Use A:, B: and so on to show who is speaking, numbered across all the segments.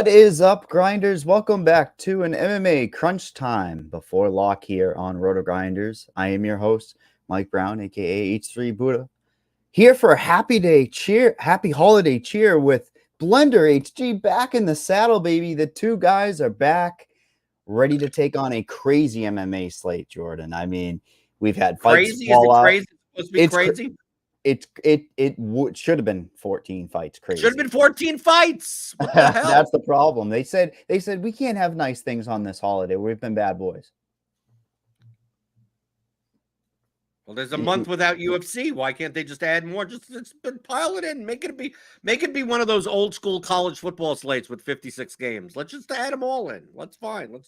A: What is up, grinders? Welcome back to an MMA Crunch Time before lock here on RotoGrinders. I am your host, Mike Brown, aka H3 Buddha, here for a happy holiday cheer with Blender HG back in the saddle, baby. The two guys are back, ready to take on a crazy MMA slate, Jordan. I mean, we've had fights
B: Crazy?
A: fall out.
B: Crazy? It's supposed to be crazy?
A: It should have been 14 fights. Crazy.
B: Should have been 14 fights. What the hell?
A: That's the problem. They said we can't have nice things on this holiday. We've been bad boys.
B: Well, there's a month without UFC. Why can't they just add more? Just pile it in. Make it be one of those old school college football slates with 56 games. Let's just add them all in. Let's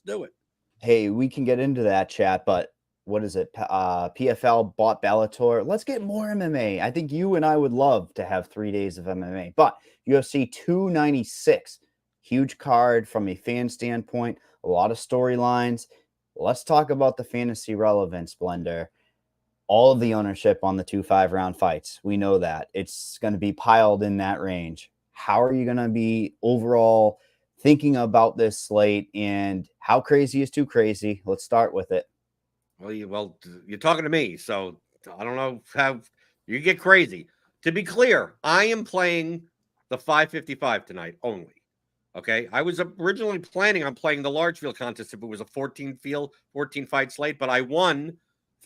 B: do it.
A: Hey, we can get into that, chat, but what is it? PFL bought Bellator. Let's get more MMA. I think you and I would love to have 3 days of MMA. But UFC 296, huge card from a fan standpoint, a lot of storylines. Let's talk about the fantasy relevance, Blender. All of the ownership on the 2 5-round fights. We know that. It's going to be piled in that range. How are you going to be overall thinking about this slate, and how crazy is too crazy? Let's start with it.
B: Well, you're talking to me, so I don't know how you get crazy. To be clear, I am playing the 555 tonight only. Okay, I was originally planning on playing the large field contest if it was a 14 fight slate, but I won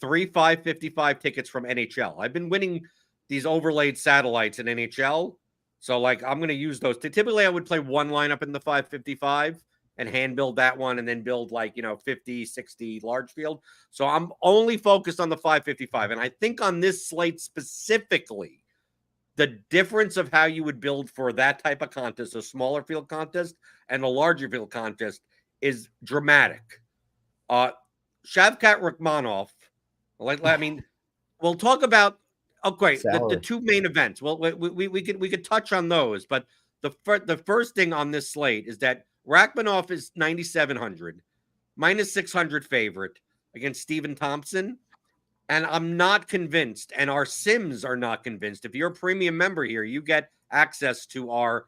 B: 3 555 tickets from NHL. I've been winning these overlaid satellites in NHL, so I'm going to use those. Typically, I would play one lineup in the 555. And hand build that one and then build 50, 60 large field. So I'm only focused on the 555. And I think on this slate specifically, the difference of how you would build for that type of contest, a smaller field contest and a larger field contest, is dramatic. Shavkat Rakhmonov, we'll talk about, the two main events. Well, we could touch on those, but the first thing on this slate is that Rakhmonov is 9,700, minus 600 favorite against Stephen Thompson. And I'm not convinced, and our Sims are not convinced. If you're a premium member here, you get access to our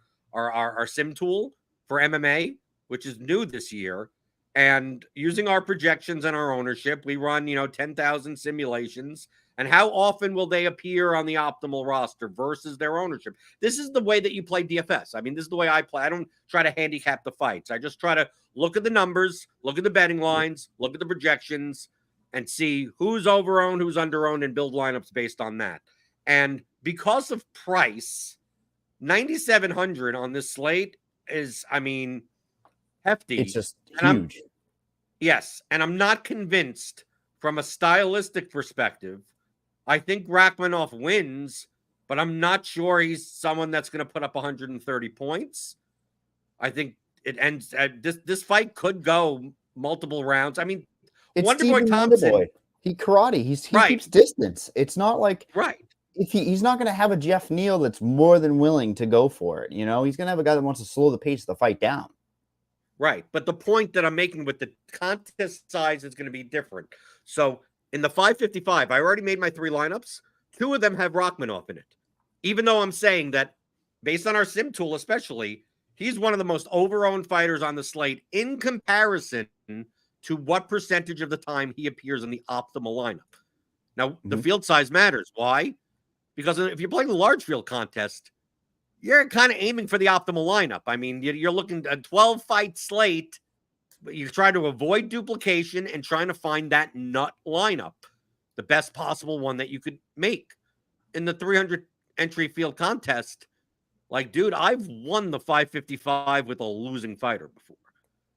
B: Sim tool for MMA, which is new this year. And using our projections and our ownership, we run, 10,000 simulations. And how often will they appear on the optimal roster versus their ownership? This is the way that you play DFS. I mean, this is the way I play. I don't try to handicap the fights. I just try to look at the numbers, look at the betting lines, look at the projections, and see who's over-owned, who's under-owned, and build lineups based on that. And because of price, 9,700 on this slate is, hefty.
A: It's just huge.
B: Yes, and I'm not convinced from a stylistic perspective. I think Rakhmonov wins, but I'm not sure he's someone that's going to put up 130 points. I think it ends at this fight could go multiple rounds. I mean,
A: it's
B: Wonderboy Thompson.
A: Wonderboy. He karate. He keeps distance. It's not like if he's not going to have a Jeff Neal that's more than willing to go for it. He's going to have a guy that wants to slow the pace of the fight down.
B: Right. But the point that I'm making with the contest size is going to be different. So in the 555, I already made my 3 lineups. 2 of them have Rakhmonov in it. Even though I'm saying that, based on our sim tool especially, he's one of the most over-owned fighters on the slate in comparison to what percentage of the time he appears in the optimal lineup. Now, the field size matters. Why? Because if you're playing the large field contest, you're kind of aiming for the optimal lineup. I mean, you're looking at a 12-fight slate. You try to avoid duplication and trying to find that nut lineup, the best possible one that you could make. In the 300 entry field contest, dude, I've won the 555 with a losing fighter before,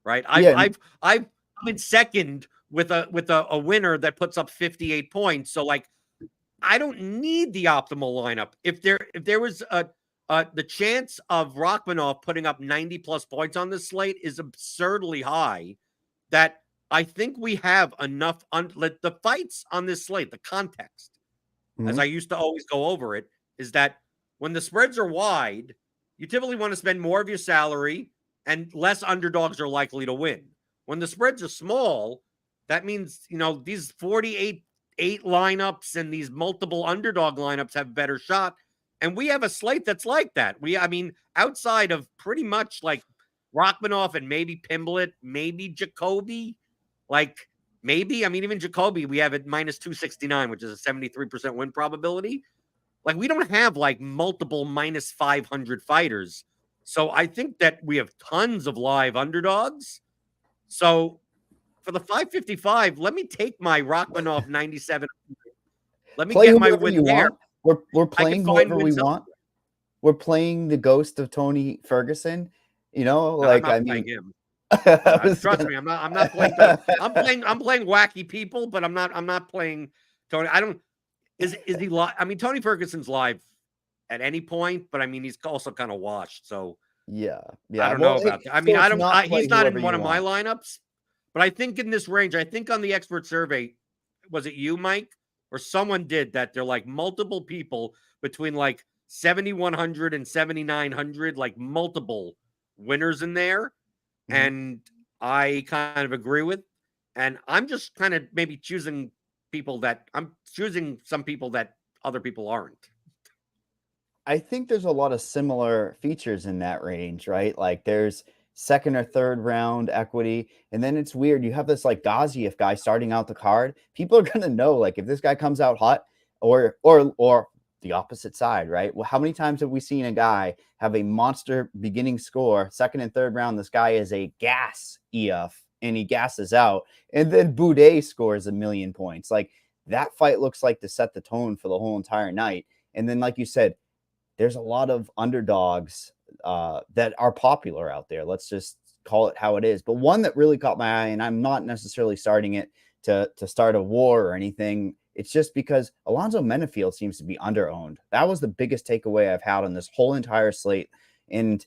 B: right? I've been second with a winner that puts up 58 points. So I don't need the optimal lineup. If there was the chance of Rakhmonov putting up 90 plus points on this slate is absurdly high that I think we have enough. The fights on this slate, the context, as I used to always go over it, is that when the spreads are wide, you typically want to spend more of your salary and less underdogs are likely to win. When the spreads are small, that means, these 48 lineups and these multiple underdog lineups have better shot. And we have a slate that's like that. Outside of pretty much Rachmaninoff and maybe Pimblett, maybe Jacoby. Like, maybe. I mean, even Jacoby, we have at minus 269, which is a 73% win probability. Like, we don't have like multiple minus 500 fighters. So I think that we have tons of live underdogs. So for the 555, let me take my Rachmaninoff 97. Let me
A: Play
B: get my
A: whoever
B: win
A: you
B: there.
A: want. We're
B: I can
A: playing
B: find
A: whoever we
B: wins
A: want. We're playing the ghost of Tony Ferguson. You know,
B: No, I'm
A: like
B: not
A: I
B: playing
A: mean,
B: him.
A: I was
B: Trust
A: gonna-
B: me, I'm not playing. I'm playing wacky people, but I'm not playing Tony. I don't. Is he live? I mean, Tony Ferguson's live at any point, but I mean, he's also kind of washed. So
A: yeah.
B: I don't know
A: Well,
B: about that. I mean,
A: so
B: I
A: it's
B: don't.
A: not play
B: He's not
A: whoever
B: in one
A: you
B: of my
A: want.
B: lineups, but I think in this range, I think on the expert survey, was it you, Mike, or someone did that? They're like multiple people between like 7,100 and 7,900, like multiple winners in there. And I kind of agree with. And I'm just kind of maybe choosing some people that other people aren't.
A: I think there's a lot of similar features in that range, right? Like there's second or third round equity, and then it's weird. You have this like Gaziev guy starting out the card. People are gonna know like if this guy comes out hot, or the opposite side, right? Well, how many times have we seen a guy have a monster beginning score, second and third round? This guy is a gas EF and he gasses out, and then Boudet scores 1,000,000 points. Like that fight looks like to set the tone for the whole entire night. And then, like you said, there's a lot of underdogs that are popular out there. Let's just call it how it is. But one that really caught my eye, and I'm not necessarily starting it to start a war or anything. It's just because Alonzo Menafield seems to be underowned. That was the biggest takeaway I've had on this whole entire slate. And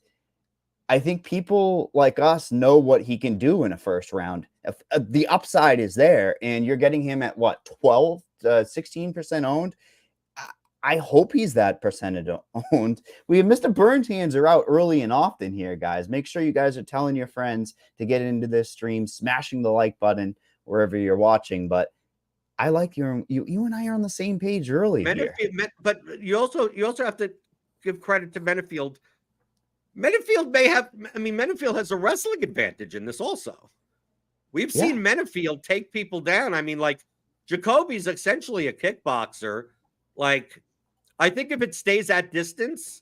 A: I think people like us know what he can do in a first round. If, the upside is there, and you're getting him at what, 12, 16% owned. I hope he's that percentage owned. We have Mr. Burns hands are out early and often here, guys. Make sure you guys are telling your friends to get into this stream, smashing the like button wherever you're watching. But I like you and I are on the same page early here.
B: But you also have to give credit to Menafield. Menafield has a wrestling advantage in this also. We've seen Menafield take people down. I mean, like Jacoby's essentially a kickboxer. Like, I think if it stays at distance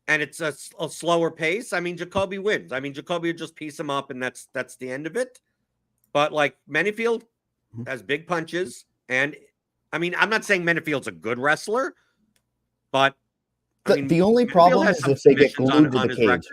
B: and it's a slower pace, I mean, Jacoby wins. I mean, Jacoby would just piece him up, and that's the end of it. But like Menafield has big punches, and I mean, I'm not saying Menafield's a good wrestler, but
A: The only problem is if they get glued to the cage.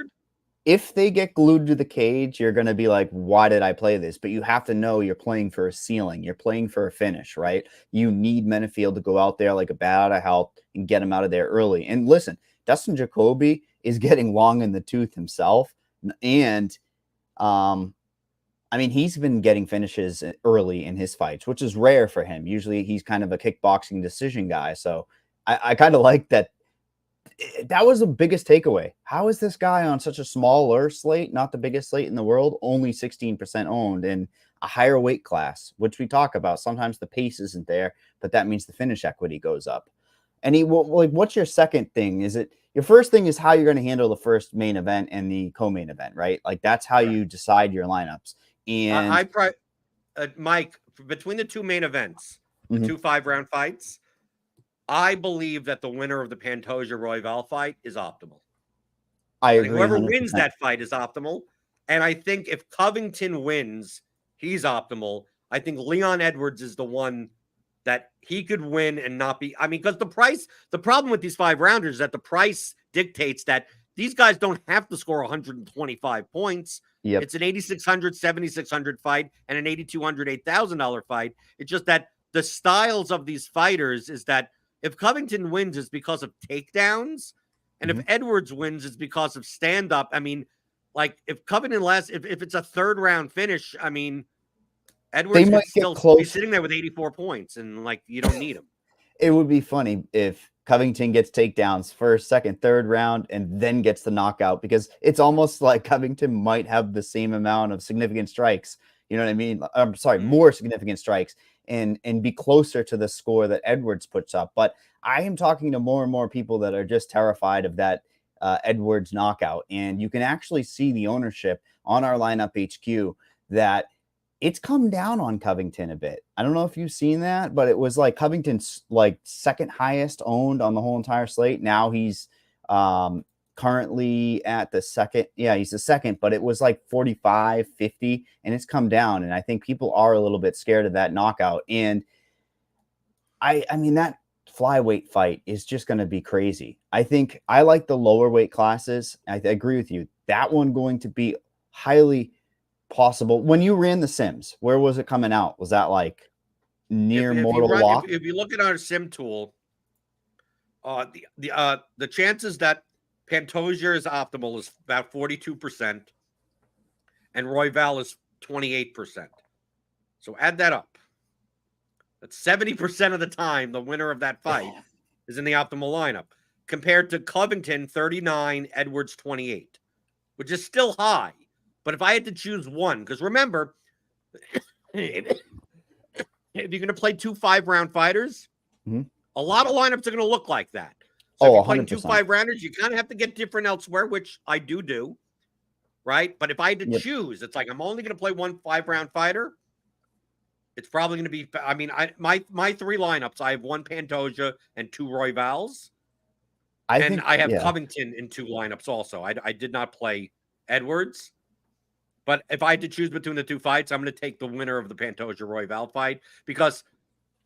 A: If they get glued to the cage, you're going to be like, why did I play this? But you have to know you're playing for a ceiling. You're playing for a finish, right? You need Menafield to go out there like a bat out of hell and get him out of there early. And listen, Dustin Jacoby is getting long in the tooth himself. And, I mean, he's been getting finishes early in his fights, which is rare for him. Usually he's kind of a kickboxing decision guy. So I kind of like that. That was the biggest takeaway. How is this guy on such a smaller slate, not the biggest slate in the world, only 16% owned in a higher weight class, which we talk about? Sometimes the pace isn't there, but that means the finish equity goes up. And what's your second thing? Is it your first thing is how you're going to handle the first main event and the co-main event, right? Like that's how you decide your lineups. And
B: Mike, between the two main events, the 2 5-round fights, I believe that the winner of the Pantoja Royval fight is optimal.
A: I agree.
B: Whoever
A: 100%.
B: wins that fight is optimal. And I think if Covington wins, he's optimal. I think Leon Edwards is the one that he could win and not be. I mean, because the problem with these 5-rounders is that the price dictates that these guys don't have to score 125 points.
A: Yep.
B: It's an 8,600, 7,600 fight and an 8,200, $8,000 fight. It's just that the styles of these fighters is that if Covington wins, it's because of takedowns. And if Edwards wins, it's because of stand-up. I mean, like if Covington if it's a 3rd round finish, I mean, Edwards could still be sitting there with 84 points, and like you don't need him.
A: It would be funny if Covington gets takedowns first, second, 3rd round, and then gets the knockout, because it's almost like Covington might have the same amount of significant strikes. You know what I mean? I'm sorry, more significant strikes and be closer to the score that Edwards puts up. But I am talking to more and more people that are just terrified of that Edwards knockout. And you can actually see the ownership on our lineup HQ that it's come down on Covington a bit. I don't know if you've seen that, but it was like Covington's like second highest owned on the whole entire slate. Now he's currently at the second. Yeah, he's the second, but it was like 45, 50, and it's come down. And I think people are a little bit scared of that knockout. And I mean, that flyweight fight is just going to be crazy. I think I like the lower weight classes. I agree with you. That one going to be highly possible. When you ran the Sims, where was it coming out? Was that like near mortal lock?
B: If you look at our sim tool, the chances that Pantoja is optimal is about 42%, and Royval is 28%. So add that up. That's 70% of the time the winner of that fight is in the optimal lineup, compared to Covington 39, Edwards 28, which is still high. But if I had to choose one, because remember, if you're going to play 2 5-round fighters, a lot of lineups are going to look like that. So if you're playing 2 5-rounders, you kind of have to get different elsewhere, which I do, right? But if I had to choose, it's like I'm only going to play 1 5-round fighter. It's probably going to be, I mean, my 3 lineups, I have 1 Pantoja and 2 Royvals. I have Covington in 2 lineups also. I did not play Edwards. But if I had to choose between the 2 fights, I'm going to take the winner of the Pantoja-Royval fight, because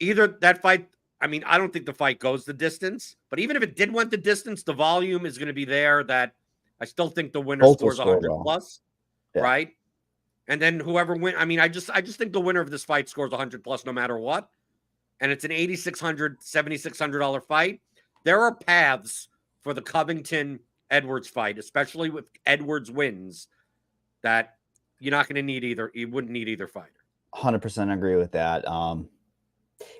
B: either that fight, I mean, I don't think the fight goes the distance, but even if it did went the distance, the volume is going to be there that I still think the winner scores 100 plus, right? And then whoever wins, I mean, I just think the winner of this fight scores 100 plus no matter what. And it's an $8,600, $7,600 fight. There are paths for the Covington-Edwards fight, especially with Edwards wins, that you're not going to need either. You wouldn't need either fighter.
A: 100% agree with that.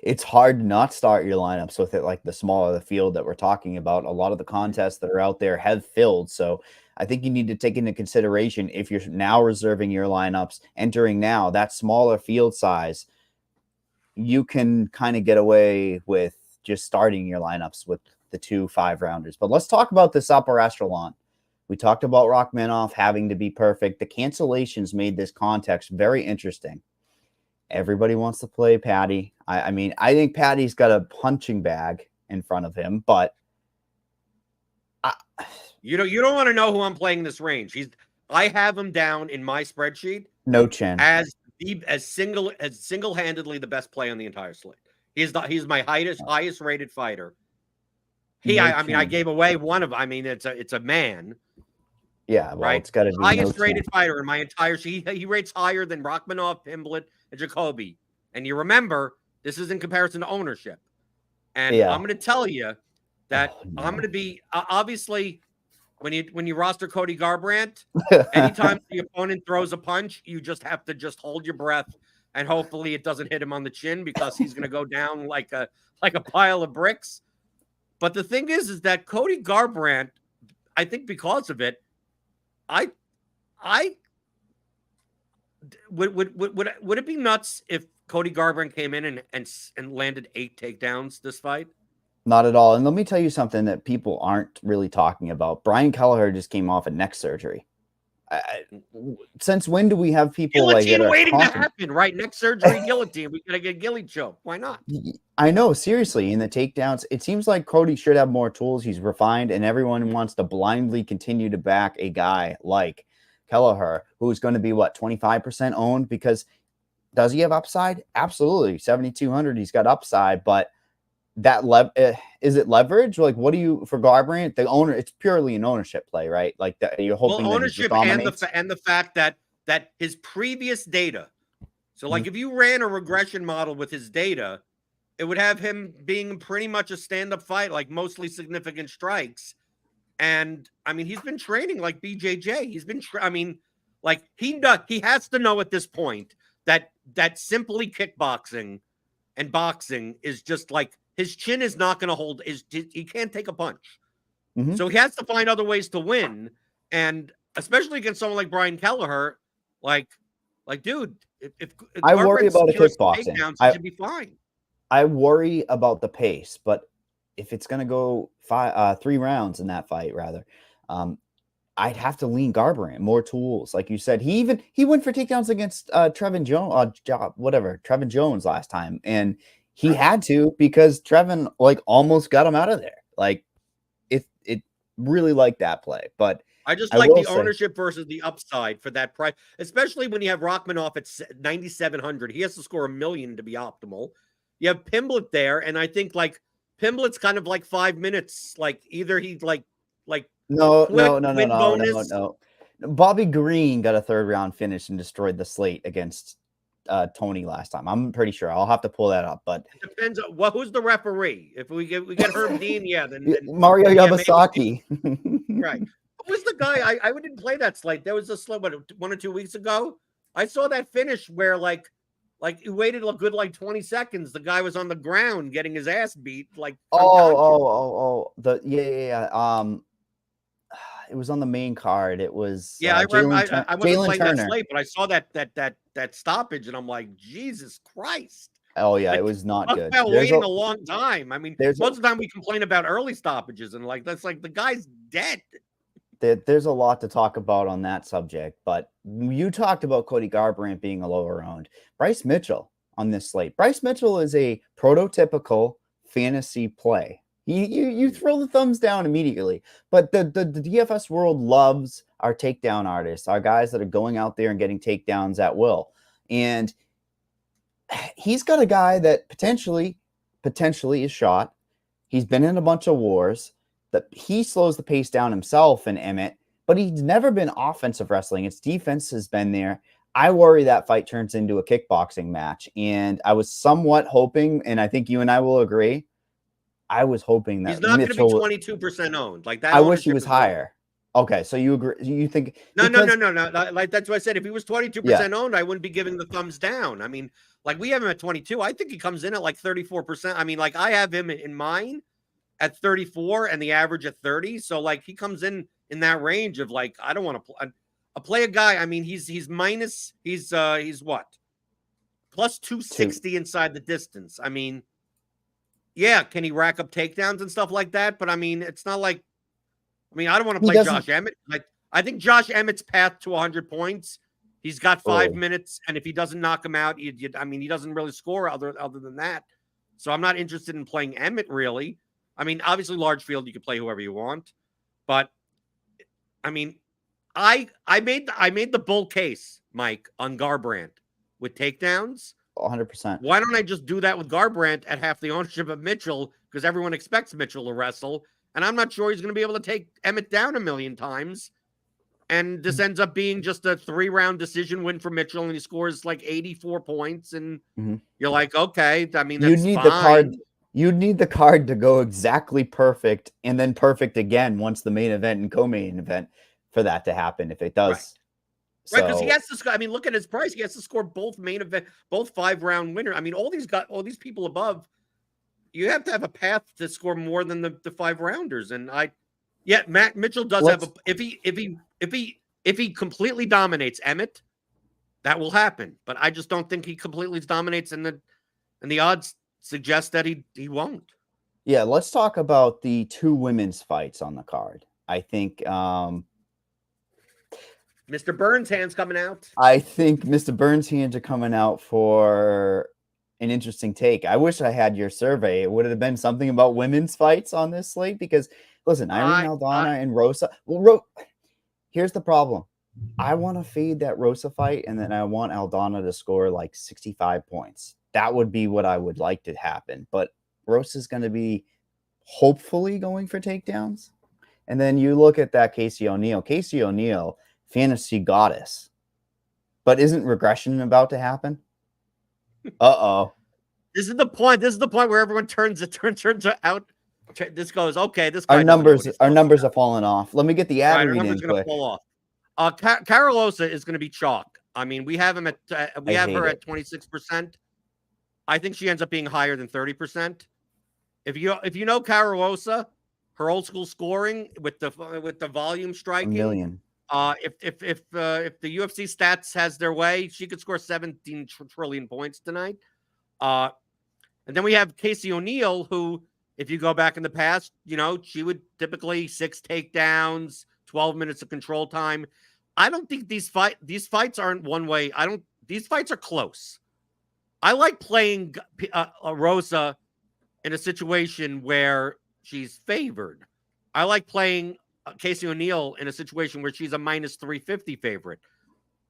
A: It's hard to not start your lineups with it, like the smaller the field that we're talking about. A lot of the contests that are out there have filled. So I think you need to take into consideration, if you're now reserving your lineups, entering now that smaller field size, you can kind of get away with just starting your lineups with the 2 5-rounders. But let's talk about this upper echelon. We talked about Rachmaninoff having to be perfect. The cancellations made this context very interesting. Everybody wants to play Patty. I mean, I think Patty's got a punching bag in front of him, but
B: you don't want to know who I'm playing this range. I have him down in my spreadsheet.
A: No chin.
B: As single-handedly the best play on the entire slate. He's my highest rated fighter. I mean, I gave away one of. I mean, it's a man.
A: Yeah, well,
B: right.
A: It's got to be
B: highest rated fighter in my entire. He rates higher than Rachmaninoff, Pimblett, and Jacoby. And you remember, this is in comparison to ownership. And I'm going to tell you that I'm going to be obviously when you roster Cody Garbrandt, anytime the opponent throws a punch, you just have to just hold your breath and hopefully it doesn't hit him on the chin, because he's going to go down like a pile of bricks. But the thing is that Cody Garbrandt, I think because of it, would it be nuts if Cody Garbrandt came in and landed 8 takedowns this fight?
A: Not at all. And let me tell you something that people aren't really talking about. Brian Kelleher just came off a neck surgery. Since when do we have people
B: guillotine waiting to happen? Right, neck surgery, guillotine. We gotta get ghillie choke. Why not?
A: I know, seriously. In the takedowns, it seems like Cody should have more tools. He's refined, and everyone wants to blindly continue to back a guy like Kelleher, who's going to be 25% owned. Because does he have upside? Absolutely, 7,200. He's got upside, but that is it leverage? Like, what do you for Garbrandt? The owner, it's purely an ownership play, right? Like that you're hoping
B: ownership and the fact that his previous data. So, like, if you ran a regression model with his data, it would have him being pretty much a stand-up fight, like mostly significant strikes. And I mean, he's been training like BJJ. He's been, he has to know at this point that simply kickboxing and boxing is just like. His chin is not going to hold. He can't take a punch. So he has to find other ways to win. And especially against someone like Brian Kelleher, like dude, if
A: I worry about a kickboxing,
B: he should be fine.
A: I worry about the pace, but if it's going to go 3 rounds in that fight, rather, I'd have to lean Garbrandt, more tools, like you said. He went for takedowns against Trevin Jones last time, and he had to because Trevin like almost got him out of there. Like it really liked that play, but
B: I just
A: I
B: like
A: will
B: the
A: say,
B: ownership versus the upside for that price, especially when you have Rachmaninoff at 9,700. He has to score 1 million to be optimal. You have Pimblett there, and I think like Pimblett's kind of like 5 minutes. Like either he's like
A: no,
B: quick win bonus.
A: no. Bobby Green got a third round finish and destroyed the slate against Tony last time. I'm pretty sure. I'll have to pull that up, but
B: It depends on who's the referee. If we get Herb Dean, yeah, then
A: Mario
B: yeah,
A: Yamasaki.
B: Right. Who was the guy? I didn't play that slate. There was a slate, 1 or 2 weeks ago? I saw that finish where like he waited a good like 20 seconds. The guy was on the ground getting his ass beat. Like
A: yeah. It was on the main card. It was
B: I wasn't
A: Jalen
B: playing that
A: Turner.
B: slate, but I saw that stoppage, and I'm like, Jesus Christ.
A: Oh yeah,
B: Like,
A: it was not
B: talk
A: good.
B: about waiting a long time. I mean,
A: most
B: of the time we complain about early stoppages, and like that's like the guy's dead.
A: There's a lot to talk about on that subject, but you talked about Cody Garbrandt being a lower owned. Bryce Mitchell on this slate. Bryce Mitchell is a prototypical fantasy play. You throw the thumbs down immediately, but the DFS world loves our takedown artists, our guys that are going out there and getting takedowns at will. And he's got a guy that potentially is shot. He's been in a bunch of wars. That he slows the pace down himself in Emmett, but he's never been offensive wrestling. Its defense has been there. I worry that fight turns into a kickboxing match. And I was somewhat hoping, and I think you and I will agree, I was hoping that
B: he's not going to be 22% owned. Like that.
A: I wish he was higher. Okay, so you agree? You think?
B: No. Like that's what I said. If he was 22% owned, I wouldn't be giving the thumbs down. I mean, like we have him at 22. I think he comes in at like 34%. I mean, like I have him in mine at 34 and the average at 30. So like he comes in that range of like, I don't want to play a guy. I mean, he's what? Plus 260 inside the distance. I mean, yeah, can he rack up takedowns and stuff like that? But I mean, it's not like, I mean, I don't want to play Josh Emmett. Like, I think Josh Emmett's path to 100 points. He's got 5 minutes, and if he doesn't knock him out, I mean, he doesn't really score other than that. So I'm not interested in playing Emmett really. I mean, obviously, large field, you can play whoever you want. But, I mean, I made the bull case, Mike, on Garbrandt with takedowns.
A: 100%.
B: Why don't I just do that with Garbrandt at half the ownership of Mitchell? Because everyone expects Mitchell to wrestle. And I'm not sure he's going to be able to take Emmett down 1 million times. And this ends up being just a 3-round decision win for Mitchell, and he scores like 84 points. And you're like, okay, I mean, that's fine.
A: You'd need the card to go exactly perfect and then perfect again once the main event and co-main event for that to happen if it does.
B: Right, because he has to score. I mean, look at his price. He has to score both main event, both 5-round winner. I mean, all these people above, you have to have a path to score more than the 5-rounders. And Matt Mitchell does have if he completely dominates Emmett, that will happen. But I just don't think he completely dominates, and the odds suggest that he won't.
A: Yeah, let's talk about the 2 women's fights on the card. I think
B: Mr. Burns' hands coming out.
A: I think Mr. Burns' hands are coming out for an interesting take. I wish I had your survey. It would have been something about women's fights on this slate because, listen, Irene Aldana and Rosa. Well, here's the problem. I want to fade that Rosa fight, and then I want Aldana to score like 65 points. That would be what I would like to happen. But Rosa's going to be hopefully going for takedowns. And then you look at that Casey O'Neill, fantasy goddess. But isn't regression about to happen? Uh-oh.
B: This is the point where everyone turns out. This goes, okay, this
A: Our
B: guy
A: numbers are falling off. Let me get the ad read in quick.
B: Fall off. Carosa is going to be chalk. I mean, we have him at her at 26%. I think she ends up being higher than 30%. If you know Carosa, her old school scoring with the volume striking,
A: 1 million.
B: If the UFC stats has their way, she could score 17 trillion points tonight. And then we have Casey O'Neill, who, if you go back in the past, she would typically 6 takedowns, 12 minutes of control time. I don't think these fights aren't one way. These fights are close. I like playing Rosa in a situation where she's favored. I like playing Casey O'Neill in a situation where she's a minus 350 favorite.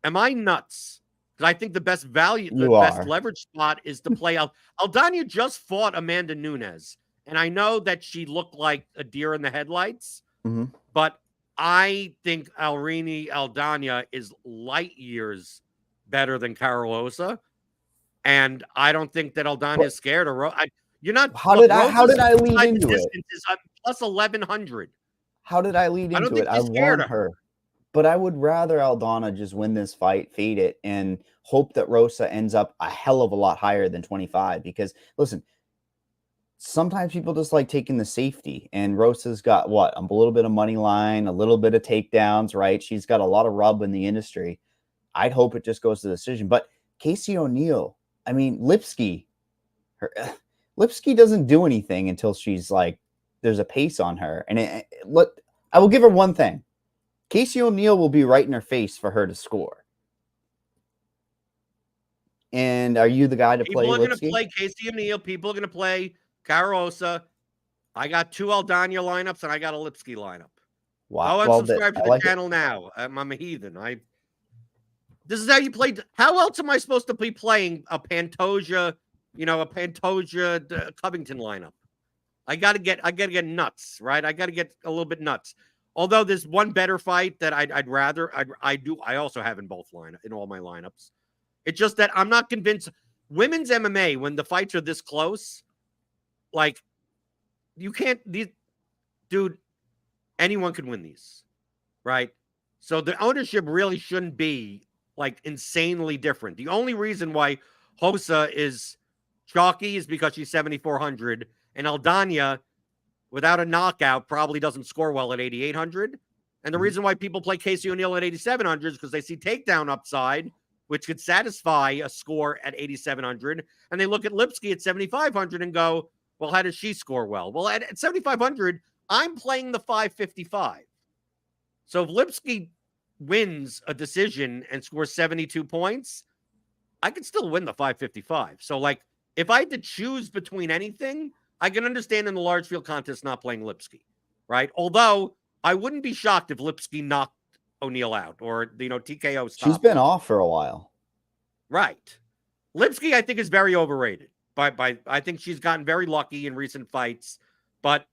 B: Am I nuts? Because I think the best value, the best leverage spot is to play out. Aldana just fought Amanda Nunes, and I know that she looked like a deer in the headlights, but I think Aldana is light years better than Carosa, and I don't think that Aldana is scared of you're not.
A: How did I lead into it?
B: Is plus 1,100.
A: How did I lead into it? I want her. But I would rather Aldana just win this fight, fade it, and hope that Rosa ends up a hell of a lot higher than 25. Because, listen, sometimes people just like taking the safety. And Rosa's got, what, a little bit of money line, a little bit of takedowns, right? She's got a lot of rub in the industry. I'd hope it just goes to the decision. But Casey O'Neill, I mean, Lipski doesn't do anything until she's like, there's a pace on her. And I will give her one thing. Casey O'Neill will be right in her face for her to score. And are you the guy to play Lipski?
B: People are going to play Casey O'Neill. People are going to play Carosa. I got 2 Aldana lineups, and I got a Lipski lineup.
A: Wow.
B: I'll unsubscribe to the channel now. I'm a heathen. This is how you play. How else am I supposed to be playing a Pantoja, Covington lineup? I gotta get nuts, right? I gotta get a little bit nuts. Although there's one better fight that I also have in all my lineups. It's just that I'm not convinced. Women's MMA, when the fights are this close, like you can't. Anyone can win these, right? So the ownership really shouldn't be like insanely different. The only reason why Hosa is chalky is because she's 7,400, and Aldana, without a knockout, probably doesn't score well at 8,800. And the reason why people play Casey O'Neill at 8,700 is because they see takedown upside, which could satisfy a score at 8,700. And they look at Lipski at 7,500 and go, well, how does she score well? Well, at 7,500, I'm playing the 555. So if Lipski wins a decision and scores 72 points, I could still win the 555. So, like, if I had to choose between anything, I can understand in the large field contest not playing Lipski, right? Although I wouldn't be shocked if Lipski knocked O'Neill out or, TKO stopped.
A: She's been off for a while.
B: Right. Lipski, I think, is very overrated. I think she's gotten very lucky in recent fights, but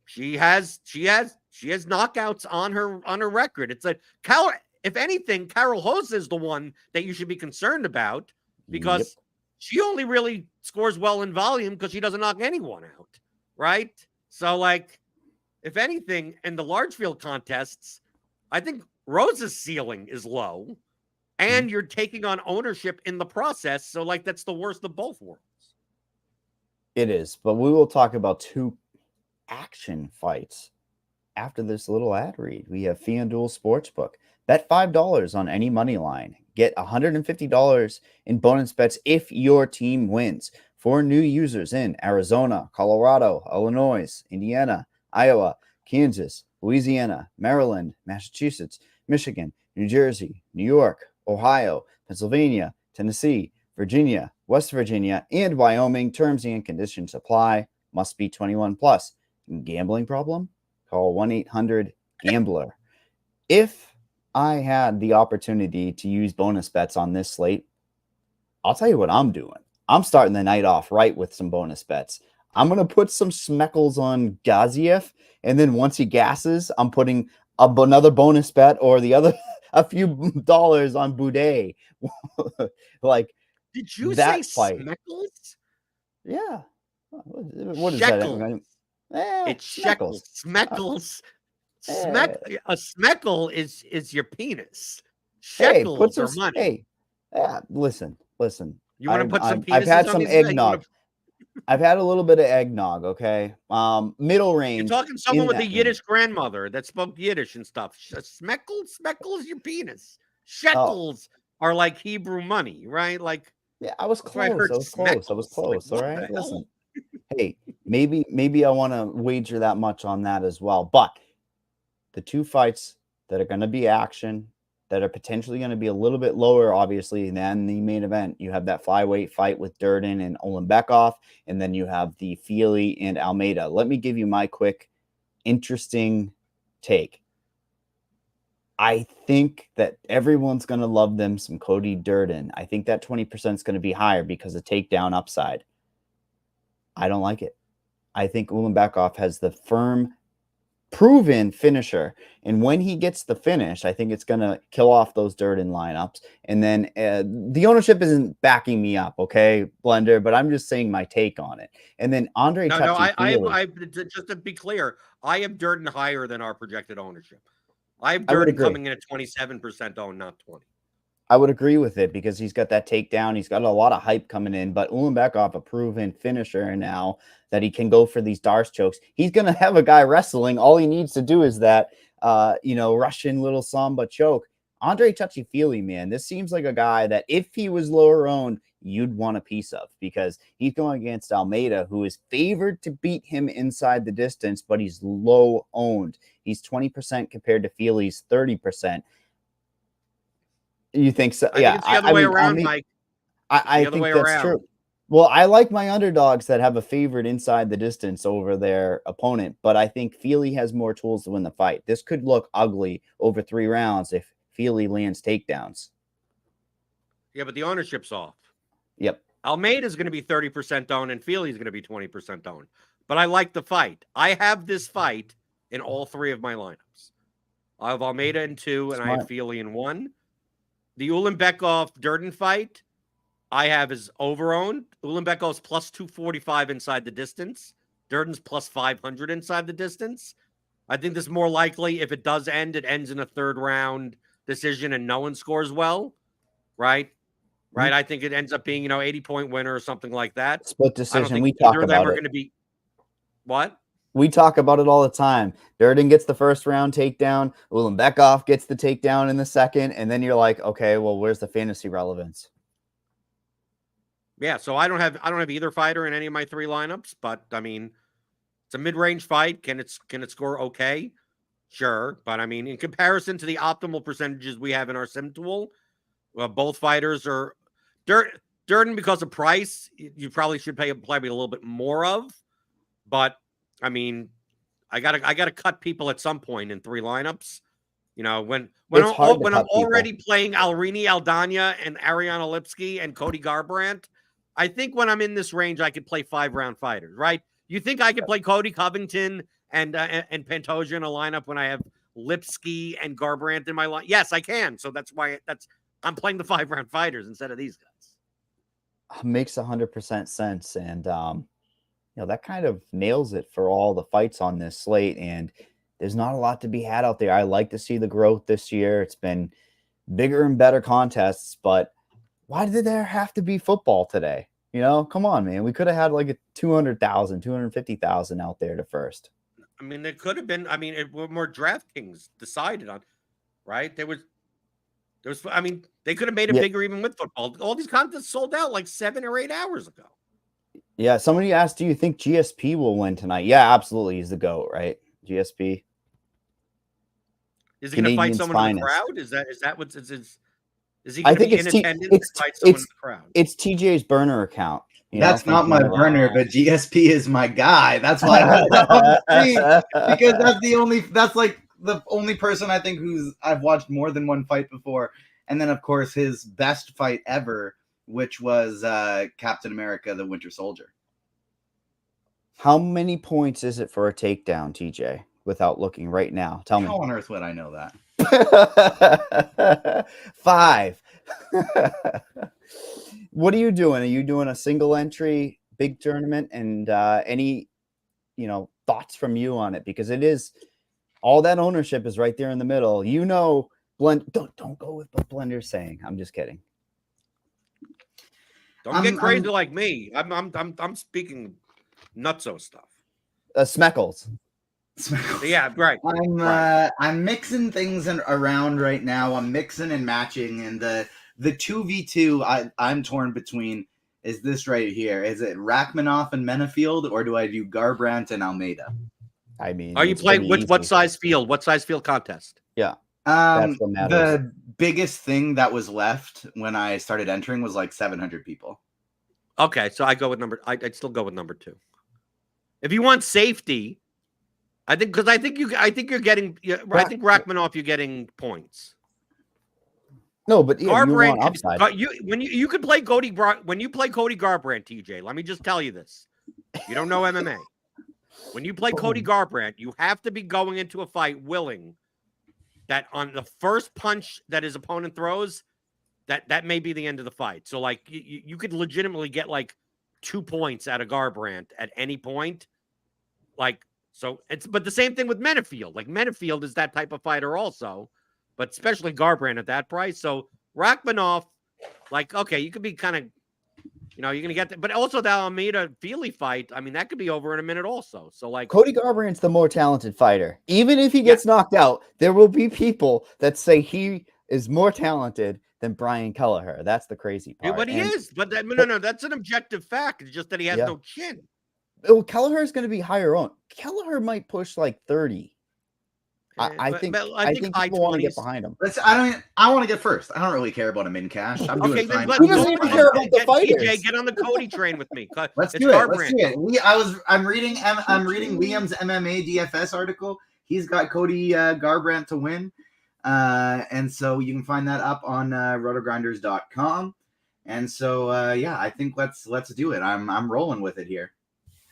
B: she has knockouts on her record. It's like if anything, Carol Hosa is the one that you should be concerned about because she only really scores well in volume because she doesn't knock anyone out, right? So, like, if anything, in the large field contests, I think Rosa's ceiling is low, and you're taking on ownership in the process. So, like, that's the worst of both worlds.
A: It is, but we will talk about 2 action fights after this little ad read. We have FanDuel Sportsbook. Bet $5 on any money line. Get $150 in bonus bets if your team wins. For new users in Arizona, Colorado, Illinois, Indiana, Iowa, Kansas, Louisiana, Maryland, Massachusetts, Michigan, New Jersey, New York, Ohio, Pennsylvania, Tennessee, Virginia, West Virginia, and Wyoming. Terms and conditions apply. Must be 21 plus. Gambling problem? Call 1-800-GAMBLER. If I had the opportunity to use bonus bets on this slate, I'll tell you what I'm doing. I'm starting the night off right with some bonus bets. I'm going to put some Smeckles on Gaziev, and then once he gasses, I'm putting another bonus bet or the other a few dollars on Boudet. Like,
B: did you say fight. Smeckles?
A: Yeah. What is
B: Shekels.
A: that?
B: It's shekels. Smeckles. A smeckle is your penis. Shekels are money.
A: Hey, listen.
B: You want to put some penises
A: I've had
B: on
A: some
B: these
A: eggnog. I've had a little bit of eggnog, okay? Middle range.
B: You're talking someone with a Yiddish grandmother that spoke Yiddish and stuff. Smeckle is your penis. Shekels are like Hebrew money, right? Like,
A: yeah, I was close. I was close. Like, all right, listen. Hey, maybe I want to wager that much on that as well. But the two fights that are going to be action, that are potentially going to be a little bit lower, obviously, than the main event. You have that flyweight fight with Durden and Ulanbekov, and then you have the Feely and Almeida. Let me give you my quick, interesting take. I think that everyone's going to love them some Cody Durden. I think that 20% is going to be higher because of takedown upside. I don't like it. I think Ulanbekov has the firm, proven finisher. And when he gets the finish, I think it's going to kill off those Durden lineups. And then the ownership isn't backing me up, okay, Blender, but I'm just saying my take on it. And then Andre
B: I just to be clear, I have Durden higher than our projected ownership. I have Durden coming in at 27% owned, not 20.
A: I would agree with it because he's got that takedown. He's got a lot of hype coming in, but Ulanbekov, a proven finisher now that he can go for these Darce chokes. He's going to have a guy wrestling. All he needs to do is that, Russian little Samba choke. Andre Touchy-Feely, man, this seems like a guy that if he was lower owned, you'd want a piece of because he's going against Almeida, who is favored to beat him inside the distance, but he's low owned. He's 20% compared to Feely's 30%. You think so?
B: Yeah, it's the other way around, Mike.
A: I think that's true. Well, I like my underdogs that have a favorite inside the distance over their opponent, but I think Feely has more tools to win the fight. This could look ugly over 3 rounds if Feely lands takedowns.
B: Yeah, but the ownership's off.
A: Yep.
B: Almeida is going to be 30% owned and Feely's going to be 20% owned. But I like the fight. I have this fight in all 3 of my lineups. I have Almeida in 2 and I have Feely in 1. The Ulanbekov Durden fight, I have is over-owned. Ulanbekov's plus 245 inside the distance. Durden's plus 500 inside the distance. I think this is more likely if it does end, it ends in a 3rd round decision and no one scores well, right? Right. Mm-hmm. I think it ends up being, 80-point winner or something like that.
A: Split decision.
B: I don't think
A: we talk
B: either
A: about
B: of them
A: it.
B: are going to be what?
A: We talk about it all the time. Durden gets the 1st round takedown. Ulanbekov gets the takedown in the 2nd. And then you're like, okay, well, where's the fantasy relevance?
B: Yeah. So I don't have either fighter in any of my 3 lineups, but I mean, it's a mid-range fight. Can it score okay? Sure. But I mean, in comparison to the optimal percentages we have in our sim tool, both fighters are Durden because of price. You probably should pay probably a little bit more of, but I mean, I gotta cut people at some point in 3 lineups. When I'm already playing Alrini Aldana and Ariana Lipsky and Cody Garbrandt, I think when I'm in this range, I could play 5-round fighters, right? You think I could play Cody Covington and Pantoja in a lineup when I have Lipsky and Garbrandt in my line? Yes, I can. So that's why I'm playing the 5-round fighters instead of these guys.
A: Makes 100% sense, and that kind of nails it for all the fights on this slate. And there's not a lot to be had out there. I like to see the growth this year. It's been bigger and better contests, but why did there have to be football today? Come on, man. We could have had like a 200,000, 250,000 out there to first.
B: I mean, it could have been. I mean, it were more DraftKings decided on, right? There was. I mean, they could have made it bigger even with football. All these contests sold out like 7 or 8 hours ago.
A: Yeah, somebody asked, do you think GSP will win tonight? Yeah, absolutely. He's the GOAT, right? GSP.
B: Is he going to fight someone in the crowd? Is that what's is he going to be in attendance to fight someone in the crowd?
A: It's TJ's burner account.
C: That's not my burner, but GSP is my guy. That's why I put on the screen because that's like the only person I think I've watched more than one fight before. And then of course his best fight ever, which was Captain America, the Winter Soldier.
A: How many points is it for a takedown, TJ, without looking right now? Tell me.
C: How on earth would I know that?
A: 5. What are you doing? Are you doing a single entry big tournament? And any, thoughts from you on it? Because it is all that ownership is right there in the middle. Don't go with what Blender's saying. I'm just kidding.
B: Don't get crazy like me. I'm speaking nutso stuff.
A: Smeckles.
B: Yeah, right.
C: I'm mixing things around right now. I'm mixing and matching, and the 2v2 I'm torn between is this right here. Is it Rachmaninoff and Menafield, or do I do Garbrandt and Almeida?
A: I mean,
B: Are you
A: it's
B: playing
A: pretty
B: what
A: easy.
B: size field? What size field contest?
A: Yeah, that's what matters.
C: The biggest thing that was left when I started entering was like 700 people.
B: Okay, so I go with I'd still go with number 2. If you want safety, I think you're getting. I think Rachmaninoff, you're getting points.
A: No, but yeah, you want
B: Garbrandt,
A: upside.
B: you could play Cody when you play Cody Garbrandt, TJ. Let me just tell you this: you don't know MMA. When you play Cody Garbrandt, you have to be going into a fight willing that on the first punch that his opponent throws, that may be the end of the fight. So like you could legitimately get like 2 points out of Garbrandt at any point. Like but the same thing with Menefield. Like Menefield is that type of fighter also, but especially Garbrandt at that price. So Rachmaninoff, like, okay, you could be kind of, you're going to get that. But also the Almeida Feely fight, I mean, that could be over in a minute also. So, like,
A: Cody Garbrandt's the more talented fighter. Even if he gets knocked out, there will be people that say he is more talented than Brian Kelleher. That's the crazy part.
B: But he is. But no, that's an objective fact. It's just that he has no chin.
A: Oh, Kelleher is going to be higher on. Kelleher might push like 30. I think people want to get behind him.
C: I want to get first. I don't really care about a min cash. I'm doing fine.
A: He doesn't even care about the fighters.
B: TJ, get on the Cody train with me.
C: Let's do it. I'm reading Liam's MMA DFS article. He's got Cody Garbrandt to win, and so you can find that up on RotoGrinders.com. And so I think let's do it. I'm rolling with it here.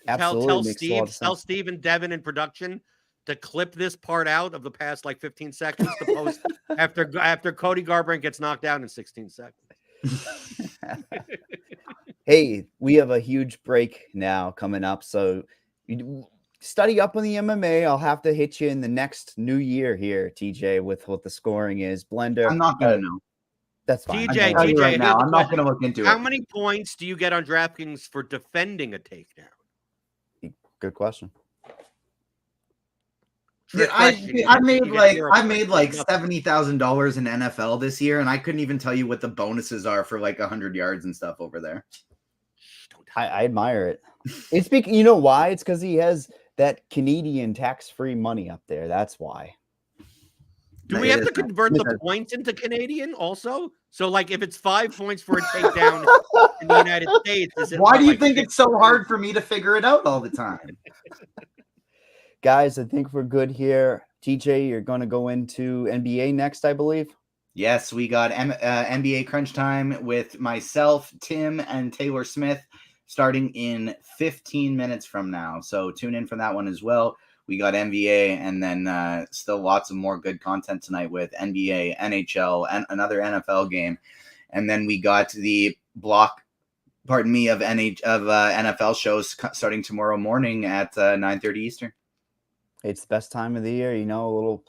A: Absolutely.
B: Tell Steve and Devin in production to clip this part out of the past like 15 seconds to post after Cody Garbrandt gets knocked down in 16 seconds.
A: Hey, we have a huge break now coming up, so you study up on the MMA. I'll have to hit you in the next new year here, TJ, with what the scoring is. Blender,
C: I'm not gonna know.
A: That's fine.
B: TJ,
C: right now, I'm not gonna look into it.
B: How many points do you get on DraftKings for defending a takedown?
A: Good question.
C: I made like $70,000 in NFL this year, and I couldn't even tell you what the bonuses are for like 100 yards and stuff over there.
A: I admire it. It's you know why? It's because he has that Canadian tax-free money up there. That's why.
B: Do we have to convert the points into Canadian also? So, like, if it's 5 points for a takedown in the United States,
C: why do you think it's so hard for me to figure it out all the time?
A: Guys, I think we're good here. TJ, you're going to go into NBA next, I believe.
C: Yes, we got NBA Crunch Time with myself, Tim, and Taylor Smith starting in 15 minutes from now. So tune in for that one as well. We got NBA and then still lots of more good content tonight with NBA, NHL, and another NFL game. And then we got the block, of NFL shows starting tomorrow morning at 9:30 Eastern.
A: It's the best time of the year, a little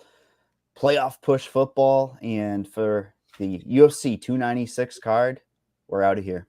A: playoff push football. And for the UFC 296 card, we're out of here.